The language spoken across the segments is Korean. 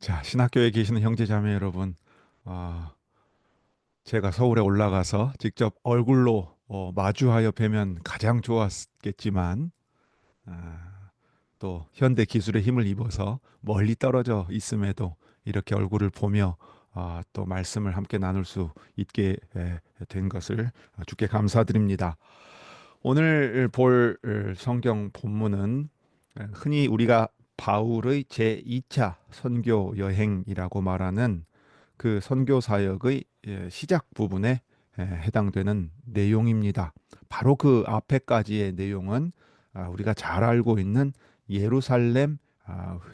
자, 신학교에 계시는 형제자매 여러분, 아, 제가 서울에 올라가서 직접 얼굴로 마주하여 뵈면 가장 좋았겠지만, 아, 또 현대 기술의 힘을 입어서 멀리 떨어져 있음에도 이렇게 얼굴을 보며 또 말씀을 함께 나눌 수 있게 된 것을 주께 감사드립니다. 오늘 볼 성경 본문은 흔히 우리가 바울의 제2차 선교 여행이라고 말하는 그 선교 사역의 시작 부분에 해당되는 내용입니다. 바로 그 앞에까지의 내용은 우리가 잘 알고 있는 예루살렘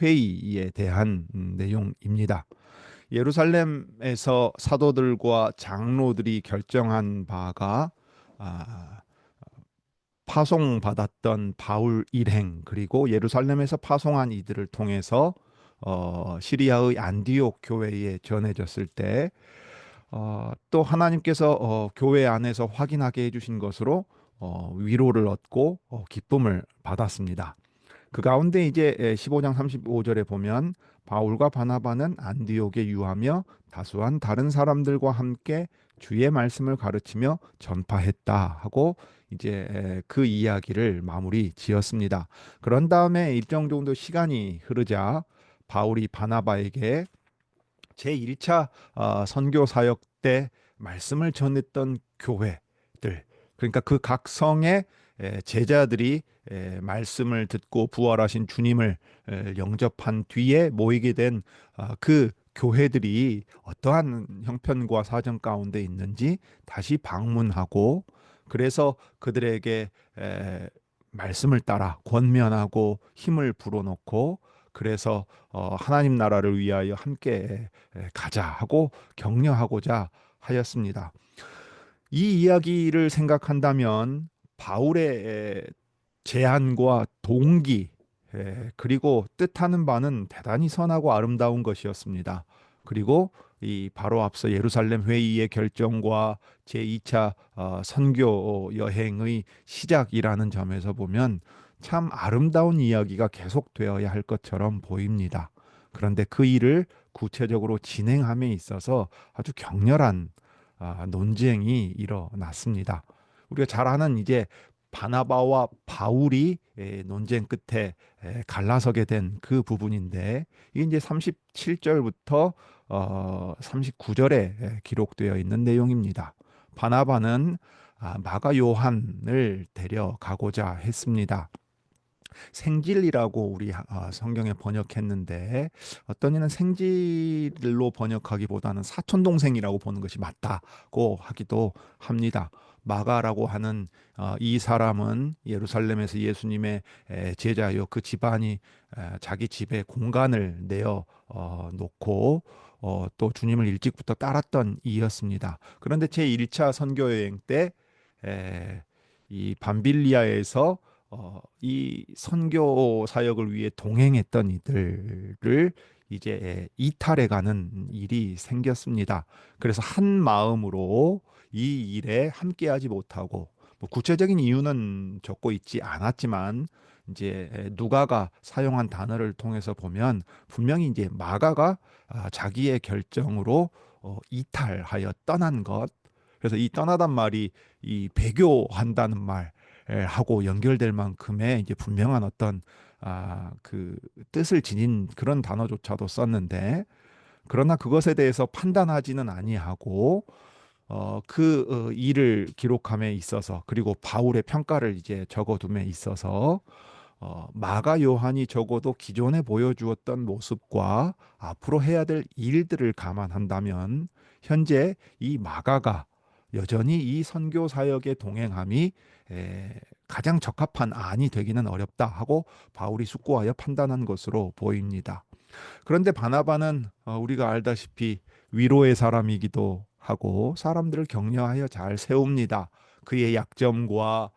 회의에 대한 내용입니다. 예루살렘에서 사도들과 장로들이 결정한 바가 아, 파송받았던 바울 일행 그리고 예루살렘에서 파송한 이들을 통해서 시리아의 안디옥 교회에 전해졌을 때 또 하나님께서 교회 안에서 확인하게 해주신 것으로 위로를 얻고 기쁨을 받았습니다. 그 가운데 이제 15장 35절에 보면 바울과 바나바는 안디옥에 유하며 다수한 다른 사람들과 함께 주의 말씀을 가르치며 전파했다 하고 이제 그 이야기를 마무리 지었습니다. 그런 다음에 일정 정도 시간이 흐르자 바울이 바나바에게 제1차 선교 사역 때 말씀을 전했던 교회들, 그러니까 그 각 성의 제자들이 말씀을 듣고 부활하신 주님을 영접한 뒤에 모이게 된 그 교회들이 어떠한 형편과 사정 가운데 있는지 다시 방문하고, 그래서 그들에게 말씀을 따라 권면하고 힘을 불어넣고, 그래서 하나님 나라를 위하여 함께 가자 하고 격려하고자 하였습니다. 이 이야기를 생각한다면 바울의 제안과 동기 그리고 뜻하는 바는 대단히 선하고 아름다운 것이었습니다. 그리고 이 바로 앞서 예루살렘 회의의 결정과 제2차 선교 여행의 시작이라는 점에서 보면 참 아름다운 이야기가 계속되어야 할 것처럼 보입니다. 그런데 그 일을 구체적으로 진행함에 있어서 아주 격렬한 논쟁이 일어났습니다. 우리가 잘 아는 이제 바나바와 바울이 논쟁 끝에 갈라서게 된 그 부분인데, 이게 이제 37절부터 39절에 기록되어 있는 내용입니다. 바나바는 마가 요한을 데려가고자 했습니다. 생질이라고 우리 성경에 번역했는데, 어떤 이는 생질로 번역하기보다는 사촌 동생이라고 보는 것이 맞다고 하기도 합니다. 마가라고 하는 이 사람은 예루살렘에서 예수님의 제자요, 그 집안이 자기 집에 공간을 내어 놓고 또 주님을 일찍부터 따랐던 이였습니다. 그런데 제1차 선교 여행 때 이 밤빌리아에서 이 선교 사역을 위해 동행했던 이들을 이제 이탈해 가는 일이 생겼습니다. 그래서 한 마음으로 이 일에 함께하지 못하고, 뭐 구체적인 이유는 적고 있지 않았지만 이제 누가가 사용한 단어를 통해서 보면 분명히 이제 마가가 자기의 결정으로 이탈하여 떠난 것. 그래서 이 떠나단 말이 이 배교한다는 말 하고 연결될 만큼의 이제 분명한 어떤 그 뜻을 지닌 그런 단어조차도 썼는데, 그러나 그것에 대해서 판단하지는 아니하고 일을 기록함에 있어서, 그리고 바울의 평가를 이제 적어둠에 있어서 마가 요한이 적어도 기존에 보여주었던 모습과 앞으로 해야 될 일들을 감안한다면 현재 이 마가가 여전히 이 선교 사역의 동행함이 가장 적합한 안이 되기는 어렵다 하고 바울이 숙고하여 판단한 것으로 보입니다. 그런데 바나바는 우리가 알다시피 위로의 사람이기도 하고 사람들을 격려하여 잘 세웁니다. 그의 약점과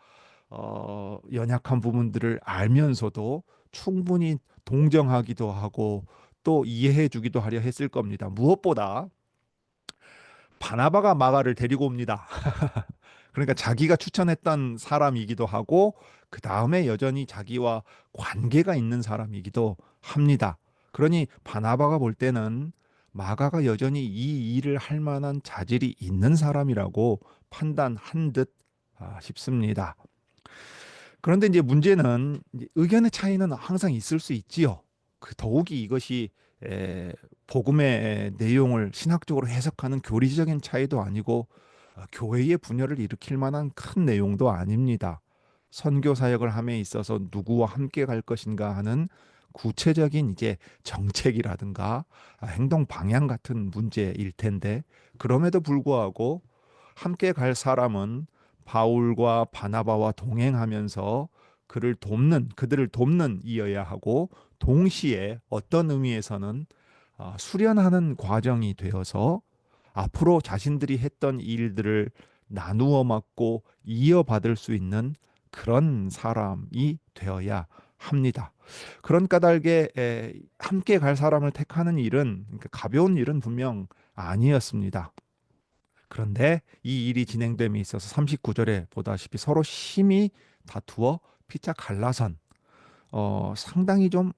연약한 부분들을 알면서도 충분히 동정하기도 하고 또 이해해 주기도 하려 했을 겁니다. 무엇보다 바나바가 마가를 데리고 옵니다. 그러니까 자기가 추천했던 사람이기도 하고 그 다음에 여전히 자기와 관계가 있는 사람이기도 합니다. 그러니 바나바가 볼 때는 마가가 여전히 이 일을 할 만한 자질이 있는 사람이라고 판단한 듯 싶습니다. 그런데 이제 문제는 이제 의견의 차이는 항상 있을 수 있지요. 그 더욱이 이것이 에, 복음의 내용을 신학적으로 해석하는 교리적인 차이도 아니고 교회의 분열을 일으킬 만한 큰 내용도 아닙니다. 선교 사역을 함에 있어서 누구와 함께 갈 것인가 하는 구체적인 이제 정책이라든가 행동 방향 같은 문제일 텐데 그럼에도 불구하고 함께 갈 사람은 바울과 바나바와 동행하면서 그들을 돕는 이어야 하고 동시에 어떤 의미에서는 수련하는 과정이 되어서 앞으로 자신들이 했던 일들을 나누어 맡고 이어받을 수 있는 그런 사람이 되어야 합니다. 그런 까닭에 함께 갈 사람을 택하는 일은 그러니까 가벼운 일은 분명 아니었습니다. 그런데 이 일이 진행됨에 있어서 39절에 보다시피 서로 심히 다투어 피차 갈라선 상당히 좀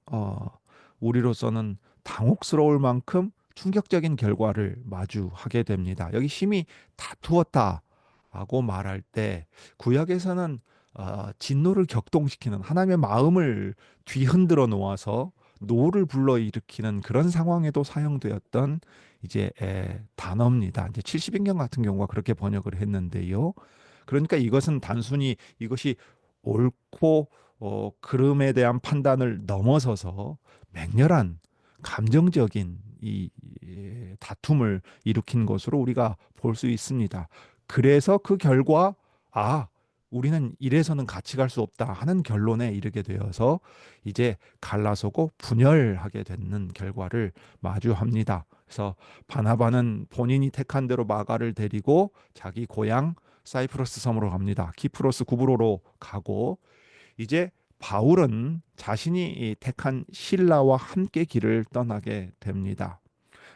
우리로서는 당혹스러울 만큼 충격적인 결과를 마주하게 됩니다. 여기 심히 다투었다라고 말할 때 구약에서는 진노를 격동시키는 하나님의 마음을 뒤흔들어 놓아서 노를 불러일으키는 그런 상황에도 사용되었던 이제 단어입니다. 이제 70인경 같은 경우가 그렇게 번역을 했는데요. 그러니까 이것은 단순히 이것이 옳고 그름에 대한 판단을 넘어서서 맹렬한 감정적인 다툼을 일으킨 것으로 우리가 볼 수 있습니다. 그래서 그 결과 아, 우리는 이래서는 같이 갈 수 없다 하는 결론에 이르게 되어서 이제 갈라서고 분열하게 되는 결과를 마주합니다. 그래서 바나바는 본인이 택한 대로 마가를 데리고 자기 고향 사이프러스 섬으로 갑니다. 키프로스 구브로로 가고 이제 바울은 자신이 택한 실라와 함께 길을 떠나게 됩니다.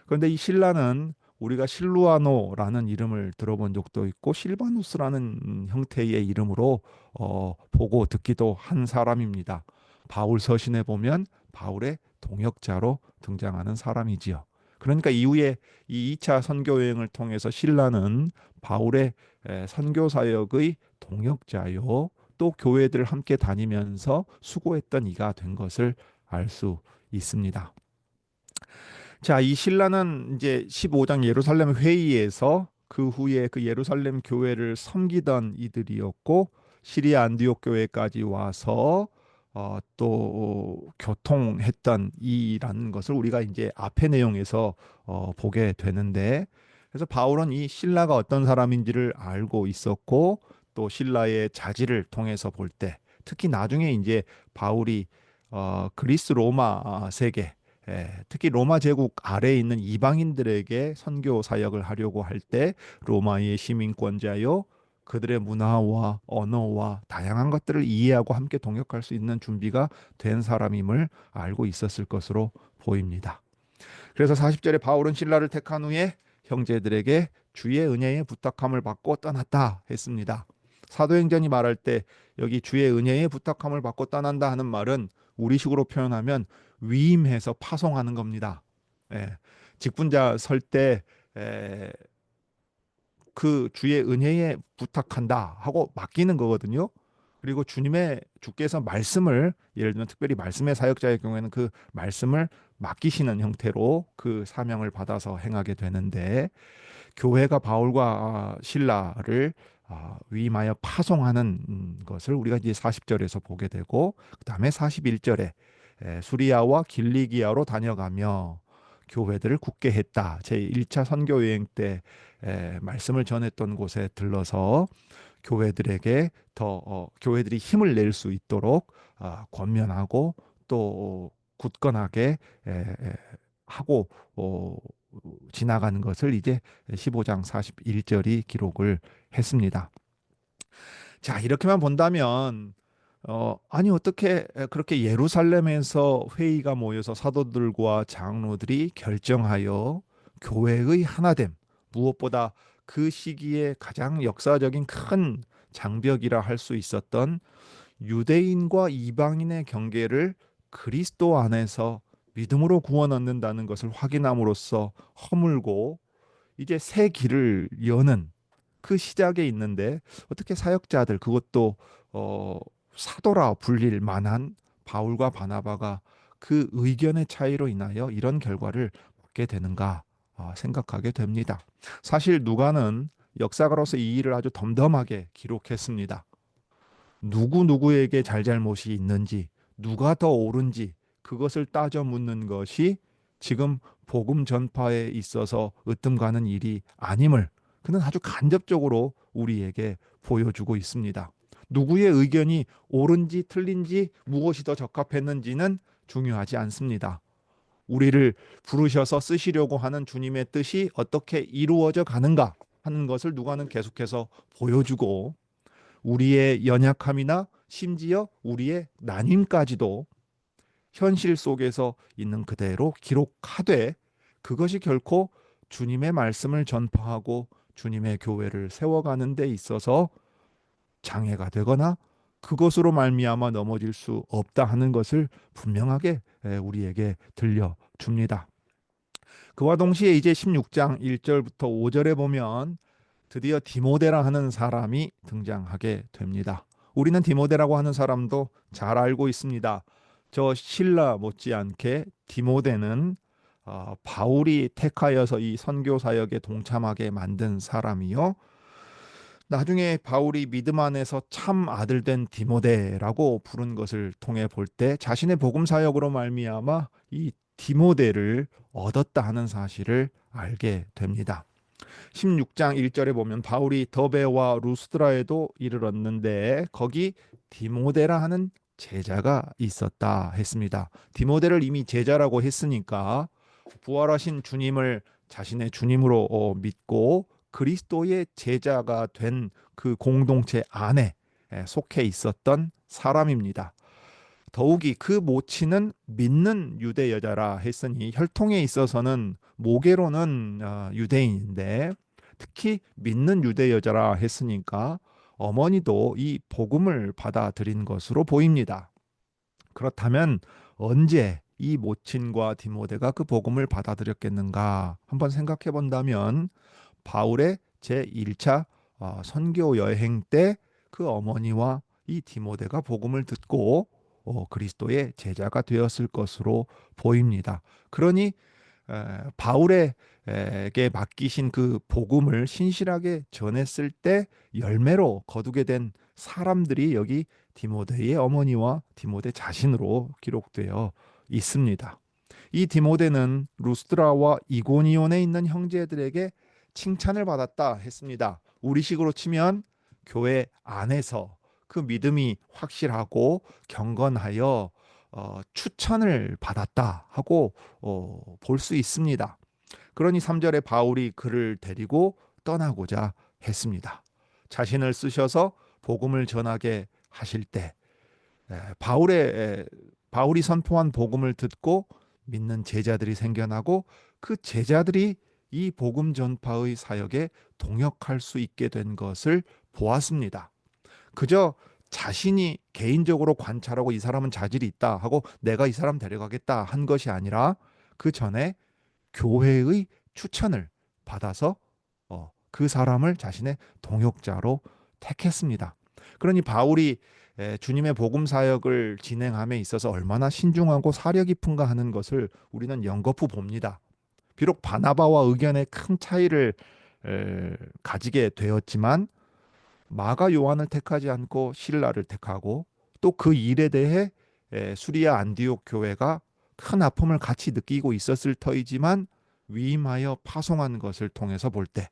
그런데 이 신라는 우리가 실루아노라는 이름을 들어본 적도 있고 실바누스라는 형태의 이름으로 보고 듣기도 한 사람입니다. 바울 서신에 보면 바울의 동역자로 등장하는 사람이지요. 그러니까 이후에 이 2차 선교 여행을 통해서 신라는 바울의 선교 사역의 동역자요. 또 교회들 함께 다니면서 수고했던 이가 된 것을 알 수 있습니다. 자, 이 신라는 이제 15장 예루살렘 회의에서 그 후에 그 예루살렘 교회를 섬기던 이들이었고 시리아 안디옥 교회까지 와서 또 교통했던 이라는 것을 우리가 이제 앞의 내용에서 보게 되는데 그래서 바울은 이 신라가 어떤 사람인지를 알고 있었고 또 신라의 자질을 통해서 볼 때 특히 나중에 이제 바울이 그리스 로마 세계 특히 로마 제국 아래에 있는 이방인들에게 선교 사역을 하려고 할 때 로마의 시민권자요 그들의 문화와 언어와 다양한 것들을 이해하고 함께 동역할 수 있는 준비가 된 사람임을 알고 있었을 것으로 보입니다. 그래서 40절에 바울은 신라를 택한 후에 형제들에게 주의 은혜의 부탁함을 받고 떠났다 했습니다. 사도행전이 말할 때 여기 주의 은혜의 부탁함을 받고 떠난다 하는 말은 우리식으로 표현하면 위임해서 파송하는 겁니다. 예, 직분자 설 때 그 주의 은혜에 부탁한다 하고 맡기는 거거든요. 그리고 주께서 말씀을 예를 들면 특별히 말씀의 사역자의 경우에는 그 말씀을 맡기시는 형태로 그 사명을 받아서 행하게 되는데 교회가 바울과 신라를 위임하여 파송하는 것을 우리가 이제 40절에서 보게 되고 그다음에 41절에 수리아와 길리기아로 다녀가며 교회들을 굳게 했다. 제1차 선교 여행 때 말씀을 전했던 곳에 들러서 교회들에게 교회들이 힘을 낼 수 있도록 권면하고 또 굳건하게 하고 지나가는 것을 이제 15장 41절이 기록을 했습니다. 자, 이렇게만 본다면 아니 어떻게 그렇게 예루살렘에서 회의가 모여서 사도들과 장로들이 결정하여 교회의 하나됨 무엇보다 그 시기에 가장 역사적인 큰 장벽이라 할 수 있었던 유대인과 이방인의 경계를 그리스도 안에서 믿음으로 구원 얻는다는 것을 확인함으로써 허물고 이제 새 길을 여는 그 시작에 있는데, 어떻게 사역자들, 그것도 어, 사도라 불릴 만한 바울과 바나바가 그 의견의 차이로 인하여 이런 결과를 얻게 되는가 생각하게 됩니다. 사실 누가는 역사가로서 이 일을 아주 덤덤하게 기록했습니다. 누구누구에게 잘잘못이 있는지, 누가 더 옳은지 그것을 따져 묻는 것이 지금 복음 전파에 있어서 으뜸가는 일이 아님을 그는 아주 간접적으로 우리에게 보여주고 있습니다. 누구의 의견이 옳은지 틀린지, 무엇이 더 적합했는지는 중요하지 않습니다. 우리를 부르셔서 쓰시려고 하는 주님의 뜻이 어떻게 이루어져 가는가 하는 것을 누가는 계속해서 보여주고, 우리의 연약함이나 심지어 우리의 난임까지도 현실 속에서 있는 그대로 기록하되, 그것이 결코 주님의 말씀을 전파하고 주님의 교회를 세워가는 데 있어서 장애가 되거나 그것으로 말미암아 넘어질 수 없다 하는 것을 분명하게 우리에게 들려줍니다. 그와 동시에 이제 16장 1절부터 5절에 보면 드디어 디모데라 하는 사람이 등장하게 됩니다. 우리는 디모데라고 하는 사람도 잘 알고 있습니다. 저 실라 못지않게 디모데는 바울이 택하여서 이 선교 사역에 동참하게 만든 사람이요. 나중에 바울이 믿음 안에서 참 아들 된 디모데라고 부른 것을 통해 볼 때 자신의 복음 사역으로 말미암아 이 디모데를 얻었다 하는 사실을 알게 됩니다. 16장 1절에 보면 바울이 더베와 루스드라에도 이르렀는데 거기 디모데라 하는 제자가 있었다 했습니다. 디모데를 이미 제자라고 했으니까 부활하신 주님을 자신의 주님으로 믿고 그리스도의 제자가 된 그 공동체 안에 속해 있었던 사람입니다. 더욱이 그 모친은 믿는 유대 여자라 했으니 혈통에 있어서는 모계로는 유대인인데, 특히 믿는 유대 여자라 했으니까 어머니도 이 복음을 받아들인 것으로 보입니다. 그렇다면 언제 이 모친과 디모데가 그 복음을 받아들였겠는가 한번 생각해 본다면, 바울의 제1차 선교 여행 때 그 어머니와 이 디모데가 복음을 듣고 그리스도의 제자가 되었을 것으로 보입니다. 그러니 바울에게 맡기신 그 복음을 신실하게 전했을 때 열매로 거두게 된 사람들이 여기 디모데의 어머니와 디모데 자신으로 기록되어 있습니다. 이 디모데는 루스드라와 이고니온에 있는 형제들에게 칭찬을 받았다 했습니다. 우리식으로 치면 교회 안에서 그 믿음이 확실하고 경건하여 추천을 받았다 하고 볼 수 있습니다. 그러니 3절에 바울이 그를 데리고 떠나고자 했습니다. 자신을 쓰셔서 복음을 전하게 하실 때 바울이 선포한 복음을 듣고 믿는 제자들이 생겨나고 그 제자들이 이 복음 전파의 사역에 동역할 수 있게 된 것을 보았습니다. 그저 자신이 개인적으로 관찰하고 이 사람은 자질이 있다 하고 내가 이 사람 데려가겠다 한 것이 아니라 그 전에 교회의 추천을 받아서 그 사람을 자신의 동역자로 택했습니다. 그러니 바울이 주님의 복음 사역을 진행함에 있어서 얼마나 신중하고 사려 깊은가 하는 것을 우리는 연거푸 봅니다. 비록 바나바와 의견에 큰 차이를 가지게 되었지만 마가 요한을 택하지 않고 실라를 택하고, 또 그 일에 대해 수리아 안디옥 교회가 큰 아픔을 같이 느끼고 있었을 터이지만 위임하여 파송한 것을 통해서 볼 때,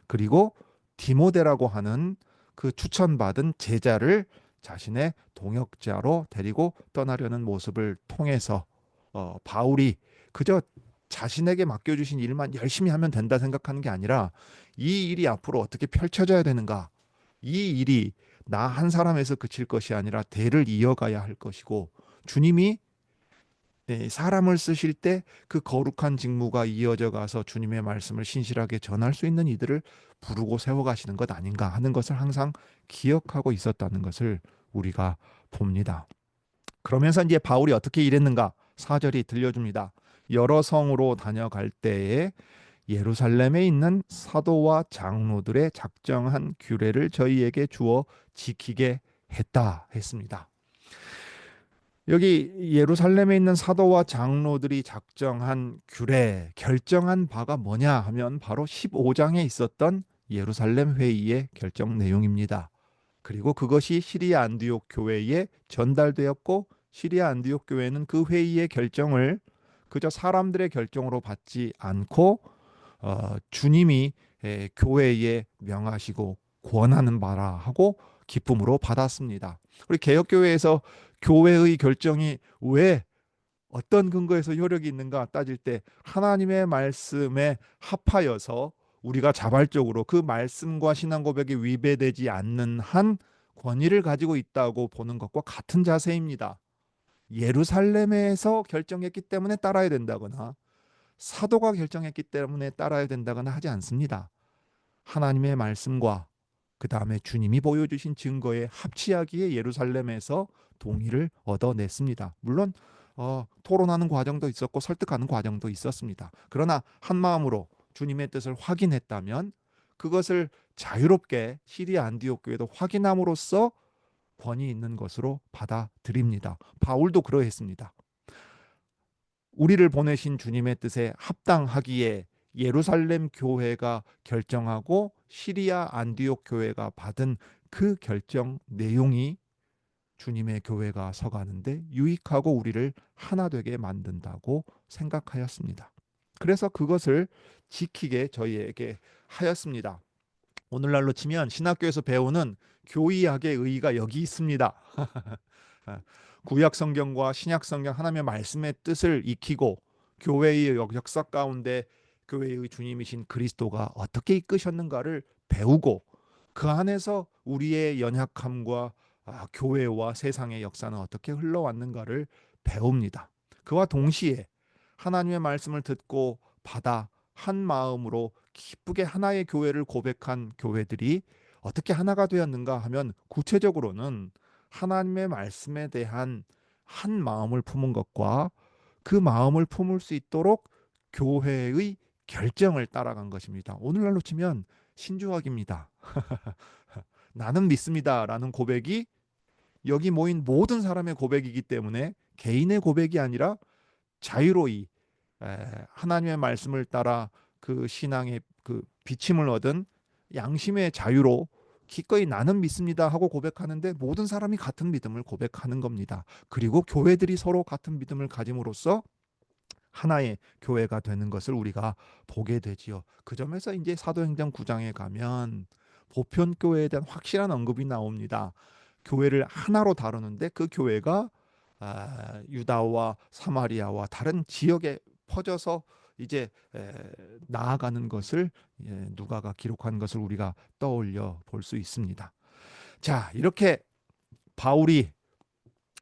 그리고 디모데라고 하는 그 추천받은 제자를 자신의 동역자로 데리고 떠나려는 모습을 통해서 바울이 그저 자신에게 맡겨주신 일만 열심히 하면 된다 생각하는 게 아니라 이 일이 앞으로 어떻게 펼쳐져야 되는가, 이 일이 나 한 사람에서 그칠 것이 아니라 대를 이어가야 할 것이고, 주님이 사람을 쓰실 때 그 거룩한 직무가 이어져 가서 주님의 말씀을 신실하게 전할 수 있는 이들을 부르고 세워가시는 것 아닌가 하는 것을 항상 기억하고 있었다는 것을 우리가 봅니다. 그러면서 이제 바울이 어떻게 일했는가? 4절이 들려줍니다. 여러 성으로 다녀갈 때에 예루살렘에 있는 사도와 장로들의 작정한 규례를 저희에게 주어 지키게 했다 했습니다. 여기 예루살렘에 있는 사도와 장로들이 작정한 규례, 결정한 바가 뭐냐 하면 바로 15장에 있었던 예루살렘 회의의 결정 내용입니다. 그리고 그것이 시리아 안디옥 교회에 전달되었고, 시리아 안디옥 교회는 그 회의의 결정을 그저 사람들의 결정으로 받지 않고 주님이 교회에 명하시고 권하는 바라 하고 기쁨으로 받았습니다. 우리 개혁교회에서 교회의 결정이 왜 어떤 근거에서 효력이 있는가 따질 때 하나님의 말씀에 합하여서 우리가 자발적으로 그 말씀과 신앙 고백이 위배되지 않는 한 권위를 가지고 있다고 보는 것과 같은 자세입니다. 예루살렘에서 결정했기 때문에 따라야 된다거나 사도가 결정했기 때문에 따라야 된다거나 하지 않습니다. 하나님의 말씀과 그 다음에 주님이 보여주신 증거에 합치하기에 예루살렘에서 동의를 얻어냈습니다. 물론 토론하는 과정도 있었고 설득하는 과정도 있었습니다. 그러나 한 마음으로 주님의 뜻을 확인했다면 그것을 자유롭게 시리아 안디옥 교회도 확인함으로써 권위 있는 것으로 받아들입니다. 바울도 그러했습니다. 우리를 보내신 주님의 뜻에 합당하기에 예루살렘 교회가 결정하고 시리아 안디옥 교회가 받은 그 결정 내용이 주님의 교회가 서가는데 유익하고 우리를 하나 되게 만든다고 생각하였습니다. 그래서 그것을 지키게 저희에게 하였습니다. 오늘날로 치면 신학교에서 배우는 교의학의 의의가 여기 있습니다. 구약 성경과 신약 성경 하나님의 말씀의 뜻을 익히고 교회의 역사 가운데 교회의 주님이신 그리스도가 어떻게 이끄셨는가를 배우고 그 안에서 우리의 연약함과 교회와 세상의 역사는 어떻게 흘러왔는가를 배웁니다. 그와 동시에 하나님의 말씀을 듣고 받아 한 마음으로 기쁘게 하나의 교회를 고백한 교회들이 어떻게 하나가 되었는가 하면 구체적으로는 하나님의 말씀에 대한 한 마음을 품은 것과 그 마음을 품을 수 있도록 교회의 결정을 따라간 것입니다. 오늘날로 치면 신주학입니다. 나는 믿습니다라는 고백이 여기 모인 모든 사람의 고백이기 때문에 개인의 고백이 아니라 자유로이 하나님의 말씀을 따라 그 신앙의 그 비침을 얻은 양심의 자유로 기꺼이 나는 믿습니다 하고 고백하는데 모든 사람이 같은 믿음을 고백하는 겁니다. 그리고 교회들이 서로 같은 믿음을 가짐으로써 하나의 교회가 되는 것을 우리가 보게 되지요. 그 점에서 이제 사도행전 9장에 가면 보편교회에 대한 확실한 언급이 나옵니다. 교회를 하나로 다루는데 그 교회가 유다와 사마리아와 다른 지역에 퍼져서 이제 나아가는 것을 누가가 기록한 것을 우리가 떠올려 볼 수 있습니다. 자, 이렇게 바울이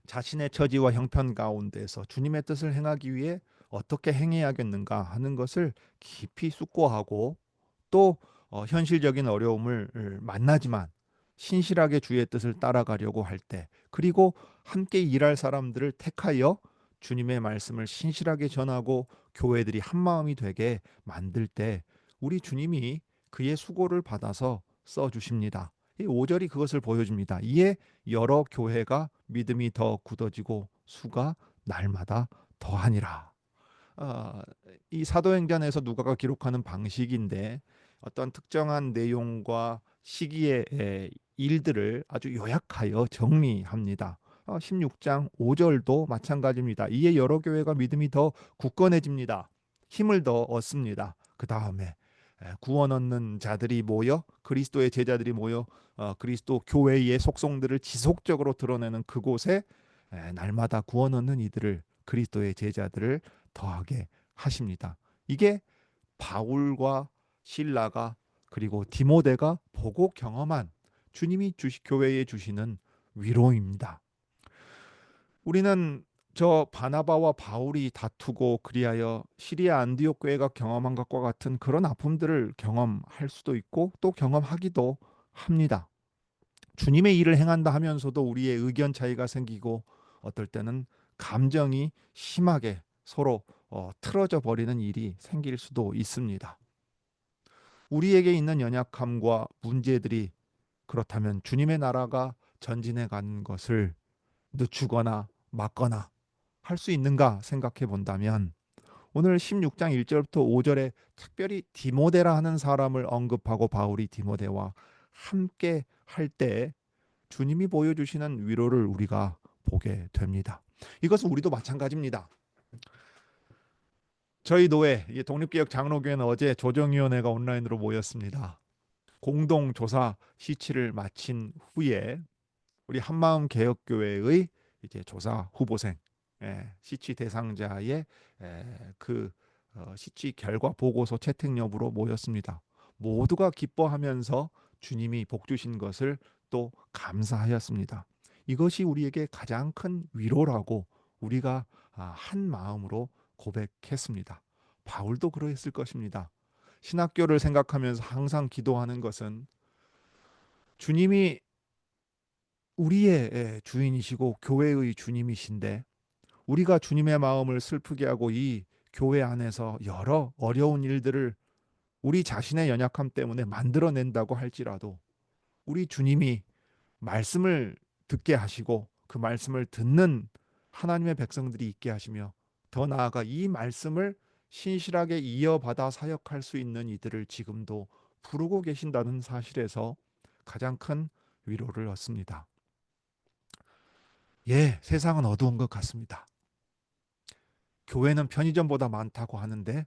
자신의 처지와 형편 가운데서 주님의 뜻을 행하기 위해 어떻게 행해야겠는가 하는 것을 깊이 숙고하고 또 현실적인 어려움을 만나지만 신실하게 주의 뜻을 따라가려고 할 때, 그리고 함께 일할 사람들을 택하여 주님의 말씀을 신실하게 전하고 교회들이 한 마음이 되게 만들 때 우리 주님이 그의 수고를 받아서 써 주십니다. 이 5절이 그것을 보여줍니다. 이에 여러 교회가 믿음이 더 굳어지고 수가 날마다 더하니라. 아, 이 사도행전에서 누가가 기록하는 방식인데 어떤 특정한 내용과 시기의 일들을 아주 요약하여 정리합니다. 16장 5절도 마찬가지입니다. 이에 여러 교회가 믿음이 더 굳건해집니다. 힘을 더 얻습니다. 그 다음에 구원 얻는 자들이 모여 그리스도의 제자들이 모여 그리스도 교회의 속성들을 지속적으로 드러내는 그곳에 날마다 구원 얻는 이들을 그리스도의 제자들을 더하게 하십니다. 이게 바울과 실라가 그리고 디모데가 보고 경험한 주님이 교회에 주시는 위로입니다. 우리는 저 바나바와 바울이 다투고 그리하여 시리아 안디옥 교회가 경험한 것과 같은 그런 아픔들을 경험할 수도 있고 또 경험하기도 합니다. 주님의 일을 행한다 하면서도 우리의 의견 차이가 생기고 어떨 때는 감정이 심하게 서로 틀어져 버리는 일이 생길 수도 있습니다. 우리에게 있는 연약함과 문제들이 그렇다면 주님의 나라가 전진해 가는 것을 늦추거나 막거나 할 수 있는가 생각해 본다면 오늘 16장 1절부터 5절에 특별히 디모데라 하는 사람을 언급하고 바울이 디모데와 함께 할 때 주님이 보여주시는 위로를 우리가 보게 됩니다. 이것은 우리도 마찬가지입니다. 저희 노회 독립개혁 장로교회는 어제 조정위원회가 온라인으로 모였습니다. 공동조사 시치를 마친 후에 우리 한마음 개혁교회의 이제 조사 후보생, 시치 대상자의 그 시치 결과 보고서 채택 여부로 모였습니다. 모두가 기뻐하면서 주님이 복 주신 것을 또 감사하였습니다. 이것이 우리에게 가장 큰 위로라고 우리가 한 마음으로 고백했습니다. 바울도 그러했을 것입니다. 신학교를 생각하면서 항상 기도하는 것은 주님이 우리의 주인이시고 교회의 주님이신데 우리가 주님의 마음을 슬프게 하고 이 교회 안에서 여러 어려운 일들을 우리 자신의 연약함 때문에 만들어낸다고 할지라도 우리 주님이 말씀을 듣게 하시고 그 말씀을 듣는 하나님의 백성들이 있게 하시며 더 나아가 이 말씀을 신실하게 이어받아 사역할 수 있는 이들을 지금도 부르고 계신다는 사실에서 가장 큰 위로를 얻습니다. 세상은 어두운 것 같습니다. 교회는 편의점보다 많다고 하는데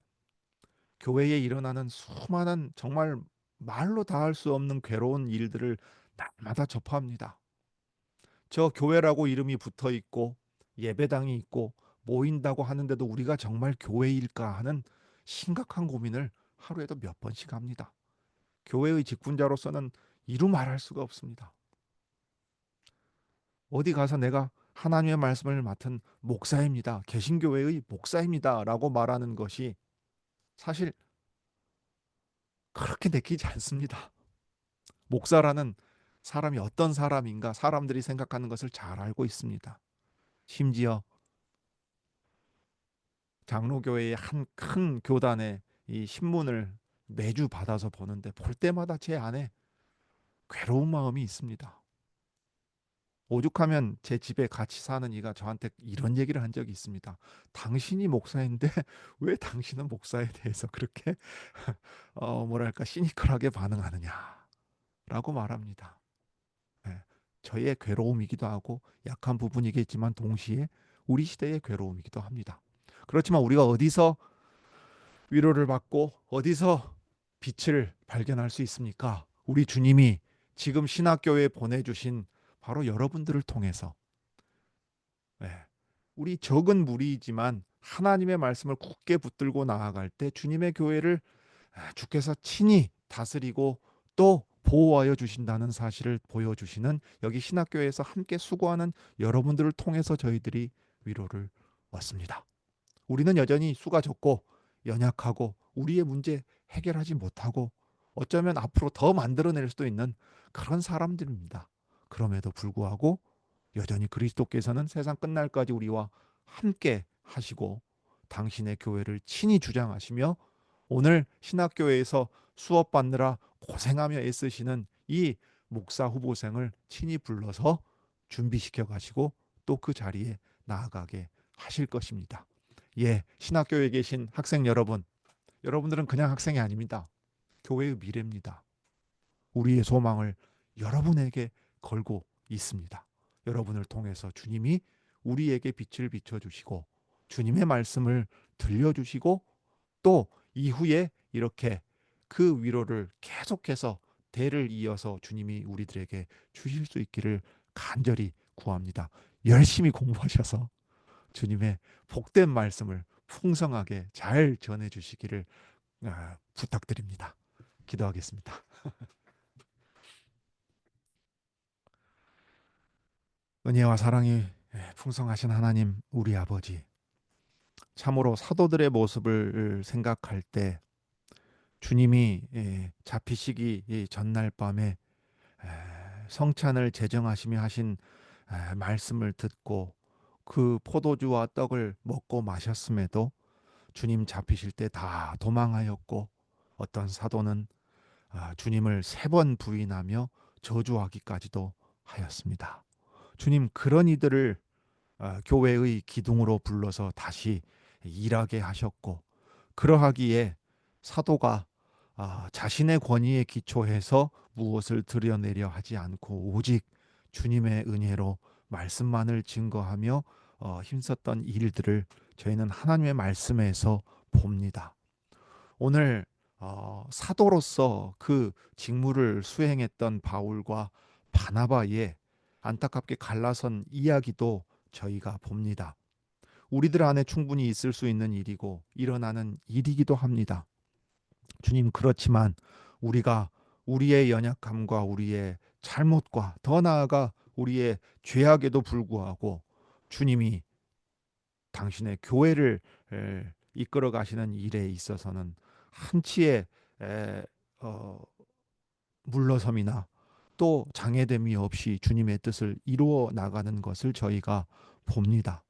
교회에 일어나는 수많은 정말 말로 다 할 수 없는 괴로운 일들을 날마다 접합니다. 저 교회라고 이름이 붙어 있고 예배당이 있고 모인다고 하는데도 우리가 정말 교회일까 하는 심각한 고민을 하루에도 몇 번씩 합니다. 교회의 직분자로서는 이루 말할 수가 없습니다. 어디 가서 내가 하나님의 말씀을 맡은 목사입니다. 개신교회의 목사입니다. 라고 말하는 것이 사실 그렇게 내키지 않습니다. 목사라는 사람이 어떤 사람인가 사람들이 생각하는 것을 잘 알고 있습니다. 심지어 장로교회의 한 큰 교단의 이 신문을 매주 받아서 보는데 볼 때마다 제 안에 괴로운 마음이 있습니다. 오죽하면 제 집에 같이 사는 이가 저한테 이런 얘기를 한 적이 있습니다. 당신이 목사인데 왜 당신은 목사에 대해서 그렇게 뭐랄까 시니컬하게 반응하느냐라고 말합니다. 예, 저의 괴로움이기도 하고 약한 부분이겠지만 동시에 우리 시대의 괴로움이기도 합니다. 그렇지만 우리가 어디서 위로를 받고 어디서 빛을 발견할 수 있습니까? 우리 주님이 지금 신학교에 보내주신 바로 여러분들을 통해서 우리 적은 무리이지만 하나님의 말씀을 굳게 붙들고 나아갈 때 주님의 교회를 주께서 친히 다스리고 또 보호하여 주신다는 사실을 보여주시는 여기 신학교에서 함께 수고하는 여러분들을 통해서 저희들이 위로를 얻습니다. 우리는 여전히 수가 적고 연약하고 우리의 문제 해결하지 못하고 어쩌면 앞으로 더 만들어낼 수도 있는 그런 사람들입니다. 그럼에도 불구하고 여전히 그리스도께서는 세상 끝날까지 우리와 함께 하시고 당신의 교회를 친히 주장하시며 오늘 신학교에서 수업 받느라 고생하며 애쓰시는 이 목사 후보생을 친히 불러서 준비시켜 가시고 또 그 자리에 나아가게 하실 것입니다. 신학교에 계신 학생 여러분, 여러분들은 그냥 학생이 아닙니다. 교회의 미래입니다. 우리의 소망을 여러분에게 걸고 있습니다. 여러분을 통해서 주님이 우리에게 빛을 비춰주시고 주님의 말씀을 들려주시고 또 이후에 이렇게 그 위로를 계속해서 대를 이어서 주님이 우리들에게 주실 수 있기를 간절히 구합니다. 열심히 공부하셔서 주님의 복된 말씀을 풍성하게 잘 전해 주시기를 부탁드립니다. 기도하겠습니다. 은혜와 사랑이 풍성하신 하나님 우리 아버지, 참으로 사도들의 모습을 생각할 때 주님이 잡히시기 전날 밤에 성찬을 제정하시며 하신 말씀을 듣고 그 포도주와 떡을 먹고 마셨음에도 주님 잡히실 때 다 도망하였고, 어떤 사도는 주님을 3번 부인하며 저주하기까지도 하였습니다. 주님 그런 이들을 교회의 기둥으로 불러서 다시 일하게 하셨고, 그러하기에 사도가 자신의 권위에 기초해서 무엇을 드러내려 하지 않고 오직 주님의 은혜로 말씀만을 증거하며 힘썼던 일들을 저희는 하나님의 말씀에서 봅니다. 오늘 사도로서 그 직무를 수행했던 바울과 바나바의 안타깝게 갈라선 이야기도 저희가 봅니다. 우리들 안에 충분히 있을 수 있는 일이고 일어나는 일이기도 합니다. 주님, 그렇지만 우리가 우리의 연약함과 우리의 잘못과 더 나아가 우리의 죄악에도 불구하고 주님이 당신의 교회를 이끌어 가시는 일에 있어서는 한치의 에, 어, 물러섬이나 또 장애됨이 없이 주님의 뜻을 이루어 나가는 것을 저희가 봅니다.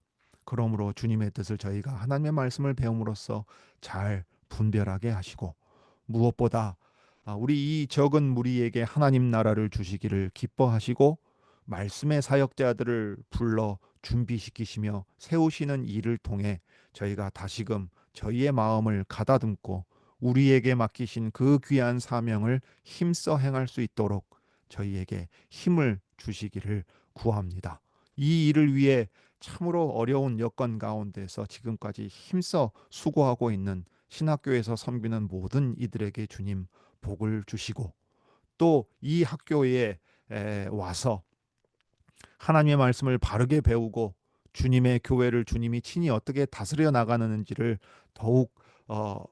그러므로 주님의 뜻을 저희가 하나님의 말씀을 배움으로써 잘 분별하게 하시고, 무엇보다 우리 이 적은 무리에게 하나님 나라를 주시기를 기뻐하시고 말씀의 사역자들을 불러 준비시키시며 세우시는 일을 통해 저희가 다시금 저희의 마음을 가다듬고 우리에게 맡기신 그 귀한 사명을 힘써 행할 수 있도록 저희에게 힘을 주시기를 구합니다. 이 일을 위해 참으로 어려운 여건 가운데서 지금까지 힘써 수고하고 있는 신학교에서 섬기는 모든 이들에게 주님 복을 주시고, 또 이 학교에 와서 하나님의 말씀을 바르게 배우고 주님의 교회를 주님이 친히 어떻게 다스려 나가는지를 더욱 어,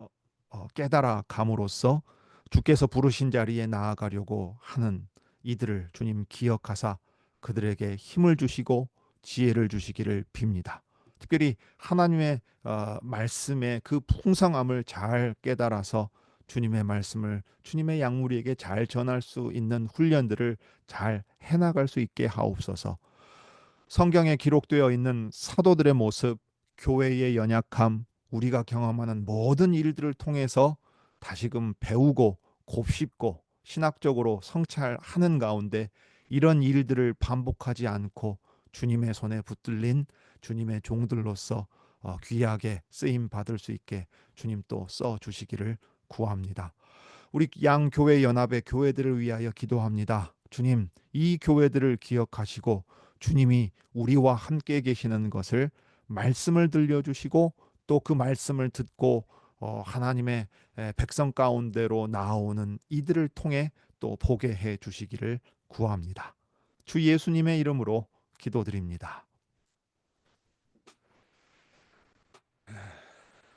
깨달아 감으로써 주께서 부르신 자리에 나아가려고 하는 이들을 주님 기억하사 그들에게 힘을 주시고 지혜를 주시기를 빕니다. 특별히 하나님의 말씀의 그 풍성함을 잘 깨달아서 주님의 말씀을 주님의 양무리에게 잘 전할 수 있는 훈련들을 잘 해나갈 수 있게 하옵소서. 성경에 기록되어 있는 사도들의 모습, 교회의 연약함, 우리가 경험하는 모든 일들을 통해서 다시금 배우고 곱씹고 신학적으로 성찰하는 가운데 이런 일들을 반복하지 않고 주님의 손에 붙들린 주님의 종들로서 귀하게 쓰임 받을 수 있게 주님 또 써 주시기를 구합니다. 우리 양교회 연합의 교회들을 위하여 기도합니다. 주님, 이 교회들을 기억하시고 주님이 우리와 함께 계시는 것을 말씀을 들려주시고 또 그 말씀을 듣고 하나님의 백성 가운데로 나오는 이들을 통해 또 보게 해 주시기를 구합니다. 주 예수님의 이름으로 기도드립니다.